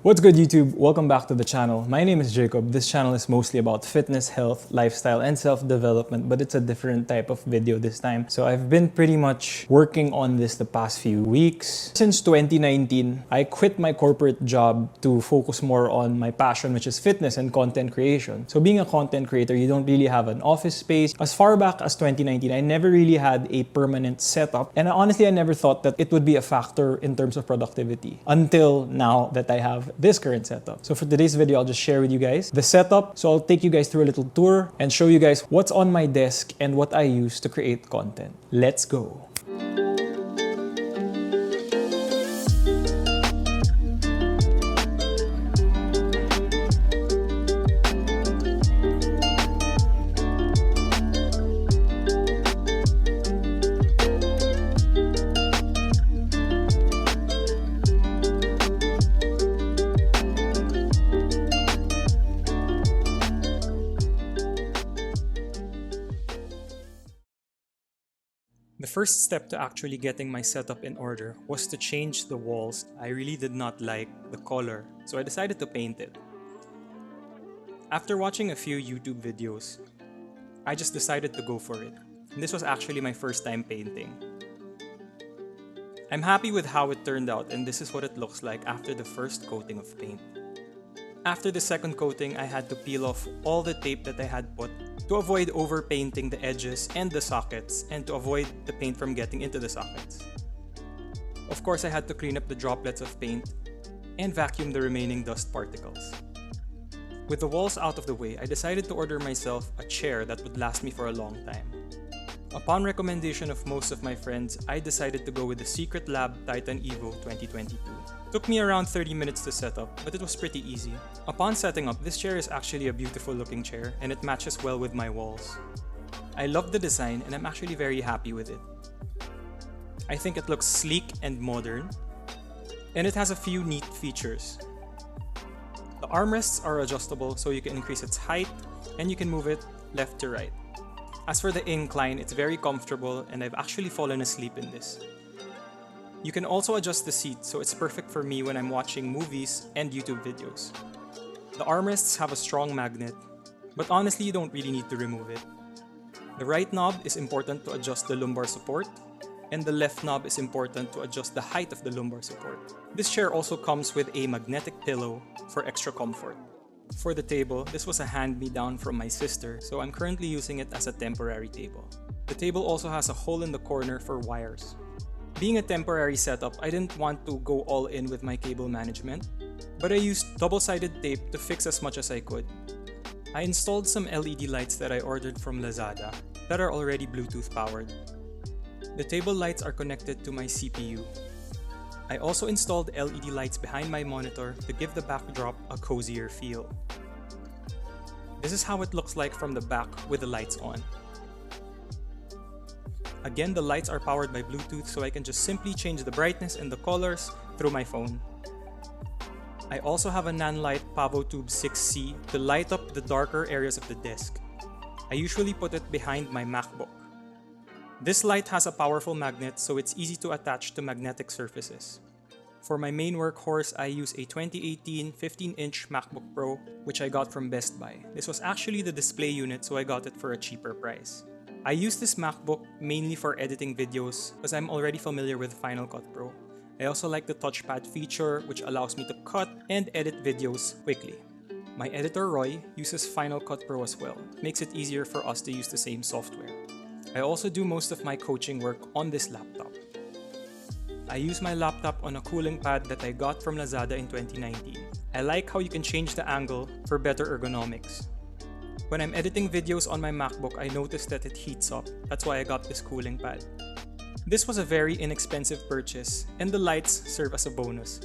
What's good, YouTube? Welcome back to the channel. My name is Jacob. This channel is mostly about fitness, health, lifestyle, and self-development, but it's a different type of video this time. So I've been pretty much working on this the past few weeks. Since 2019, I quit my corporate job to focus more on my passion, which is fitness and content creation. So being a content creator, you don't really have an office space. As far back as 2019, I never really had a permanent setup. And honestly, I never thought that it would be a factor in terms of productivity until now that I have this current setup. So for today's video, I'll just share with you guys the setup. So I'll take you guys through a little tour and show you guys what's on my desk and what I use to create content. Let's go. The first step to actually getting my setup in order was to change the walls. I really did not like the color, so I decided to paint it. After watching a few YouTube videos, I just decided to go for it. And this was actually my first time painting. I'm happy with how it turned out, and this is what it looks like after the first coating of paint. After the second coating, I had to peel off all the tape that I had put to avoid overpainting the edges and the sockets and to avoid the paint from getting into the sockets. Of course, I had to clean up the droplets of paint and vacuum the remaining dust particles. With the walls out of the way, I decided to order myself a chair that would last me for a long time. Upon recommendation of most of my friends, I decided to go with the Secret Lab Titan Evo 2022. Took me around 30 minutes to set up, but it was pretty easy. Upon setting up, this chair is actually a beautiful looking chair and it matches well with my walls. I love the design and I'm actually very happy with it. I think it looks sleek and modern, and it has a few neat features. The armrests are adjustable so you can increase its height and you can move it left to right. As for the incline, it's very comfortable and I've actually fallen asleep in this. You can also adjust the seat, so it's perfect for me when I'm watching movies and YouTube videos. The armrests have a strong magnet, but honestly you don't really need to remove it. The right knob is important to adjust the lumbar support, and the left knob is important to adjust the height of the lumbar support. This chair also comes with a magnetic pillow for extra comfort. For the table, this was a hand-me-down from my sister, so I'm currently using it as a temporary table. The table also has a hole in the corner for wires. Being a temporary setup, I didn't want to go all in with my cable management, but I used double-sided tape to fix as much as I could. I installed some LED lights that I ordered from Lazada that are already Bluetooth powered. The table lights are connected to my CPU. I also installed LED lights behind my monitor to give the backdrop a cozier feel. This is how it looks like from the back with the lights on. Again, the lights are powered by Bluetooth, so I can just simply change the brightness and the colors through my phone. I also have a Nanlite PavoTube 6C to light up the darker areas of the desk. I usually put it behind my MacBook. This light has a powerful magnet, so it's easy to attach to magnetic surfaces. For my main workhorse, I use a 2018 15-inch MacBook Pro, which I got from Best Buy. This was actually the display unit, so I got it for a cheaper price. I use this MacBook mainly for editing videos because I'm already familiar with Final Cut Pro. I also like the touchpad feature, which allows me to cut and edit videos quickly. My editor Roy uses Final Cut Pro as well. It makes it easier for us to use the same software. I also do most of my coaching work on this laptop. I use my laptop on a cooling pad that I got from Lazada in 2019. I like how you can change the angle for better ergonomics. When I'm editing videos on my MacBook, I notice that it heats up. That's why I got this cooling pad. This was a very inexpensive purchase, and the lights serve as a bonus.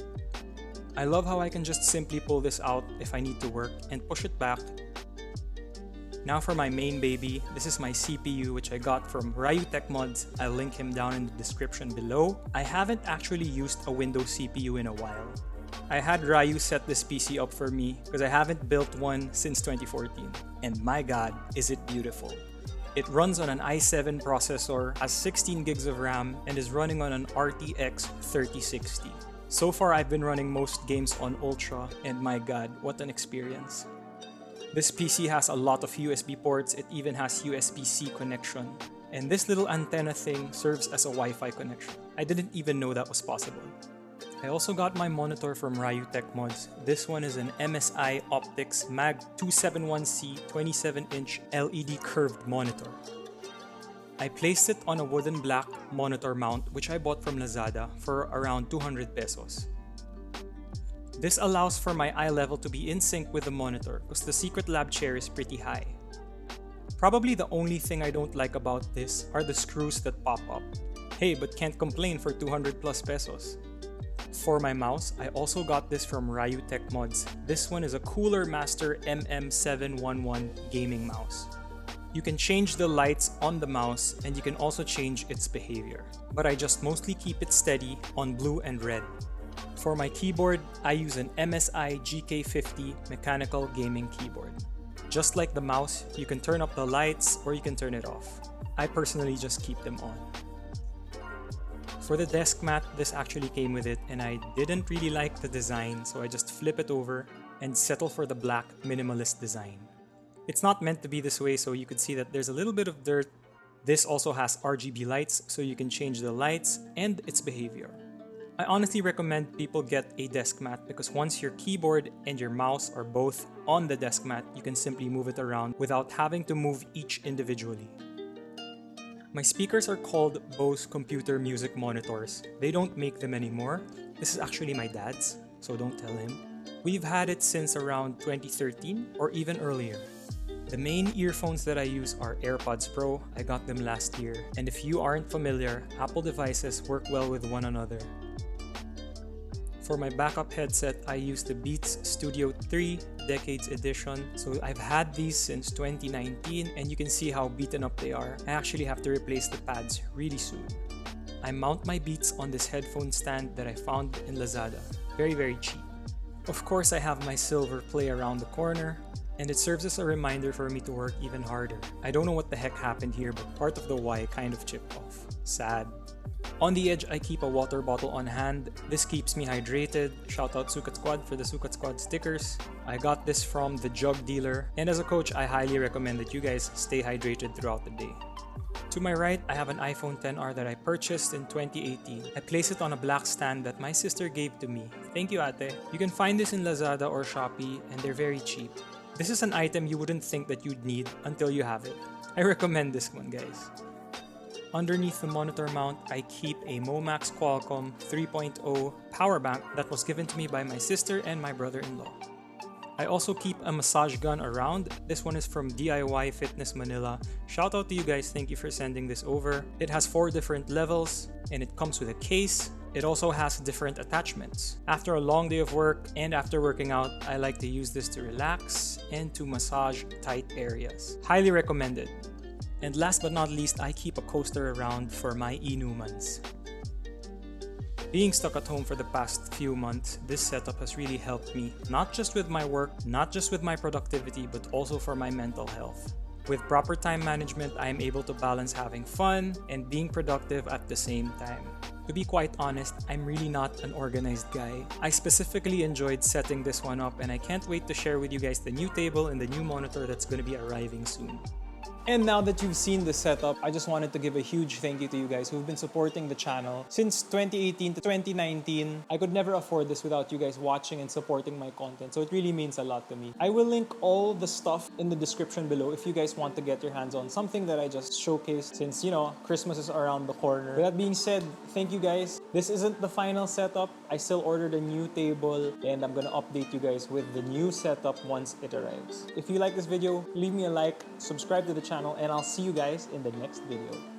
I love how I can just simply pull this out if I need to work and push it back. Now for my main baby, this is my CPU, which I got from Ryu Tech Mods. I'll link him down in the description below. I haven't actually used a Windows CPU in a while. I had Ryu set this PC up for me because I haven't built one since 2014. And my god, is it beautiful. It runs on an i7 processor, has 16 gigs of RAM, and is running on an RTX 3060. So far, I've been running most games on Ultra, and my god, what an experience. This PC has a lot of USB ports, it even has USB-C connection. And this little antenna thing serves as a Wi-Fi connection. I didn't even know that was possible. I also got my monitor from Ryu Tech Mods. This one is an MSI Optics Mag 271C 27-inch LED curved monitor. I placed it on a wooden black monitor mount which I bought from Lazada for around 200 pesos. This allows for my eye level to be in sync with the monitor because the Secret Lab chair is pretty high. Probably the only thing I don't like about this are the screws that pop up. Hey, but can't complain for 200 plus pesos. For my mouse, I also got this from Ryu Tech Mods. This one is a Cooler Master MM711 gaming mouse. You can change the lights on the mouse and you can also change its behavior. But I just mostly keep it steady on blue and red. For my keyboard, I use an MSI GK50 mechanical gaming keyboard. Just like the mouse, you can turn up the lights or you can turn it off. I personally just keep them on. For the desk mat, this actually came with it and I didn't really like the design, so I just flip it over and settle for the black minimalist design. It's not meant to be this way, so you could see that there's a little bit of dirt. This also has RGB lights, so you can change the lights and its behavior. I honestly recommend people get a desk mat because once your keyboard and your mouse are both on the desk mat, you can simply move it around without having to move each individually. My speakers are called Bose computer music monitors. They don't make them anymore. This is actually my dad's, so don't tell him. We've had it since around 2013 or even earlier. The main earphones that I use are AirPods Pro. I got them last year. And if you aren't familiar, Apple devices work well with one another. For my backup headset, I use the Beats Studio 3 Decades Edition. So I've had these since 2019 and you can see how beaten up they are. I actually have to replace the pads really soon. I mount my Beats on this headphone stand that I found in Lazada. Very cheap. Of course, I have my silver play around the corner. And it serves as a reminder for me to work even harder. I don't know what the heck happened here, but part of the Y kind of chipped off. Sad. On the edge, I keep a water bottle on hand. This keeps me hydrated. Shout out Sukat Squad for the Sukat Squad stickers. I got this from the jug dealer. And as a coach, I highly recommend that you guys stay hydrated throughout the day. To my right, I have an iPhone XR that I purchased in 2018. I place it on a black stand that my sister gave to me. Thank you, ate. You can find this in Lazada or Shopee and they're very cheap. This is an item you wouldn't think that you'd need until you have it. I recommend this one, guys. Underneath the monitor mount, I keep a Momax Qualcomm 3.0 power bank that was given to me by my sister and my brother-in-law. I also keep a massage gun around. This one is from DIY Fitness Manila. Shout out to you guys, thank you for sending this over. It has 4 different levels and it comes with a case. It also has different attachments. After a long day of work and after working out, I like to use this to relax and to massage tight areas. Highly recommended. And last but not least, I keep a coaster around for my inumans. Being stuck at home for the past few months, this setup has really helped me, not just with my work, not just with my productivity, but also for my mental health. With proper time management, I am able to balance having fun and being productive at the same time. To be quite honest, I'm really not an organized guy. I specifically enjoyed setting this one up and I can't wait to share with you guys the new table and the new monitor that's going to be arriving soon. And now that you've seen the setup, I just wanted to give a huge thank you to you guys who've been supporting the channel. Since 2018 to 2019, I could never afford this without you guys watching and supporting my content. So it really means a lot to me. I will link all the stuff in the description below if you guys want to get your hands on something that I just showcased since, you know, Christmas is around the corner. With that being said, thank you guys. This isn't the final setup. I still ordered a new table and I'm gonna update you guys with the new setup once it arrives. If you like this video, leave me a like, subscribe to the channel, and I'll see you guys in the next video.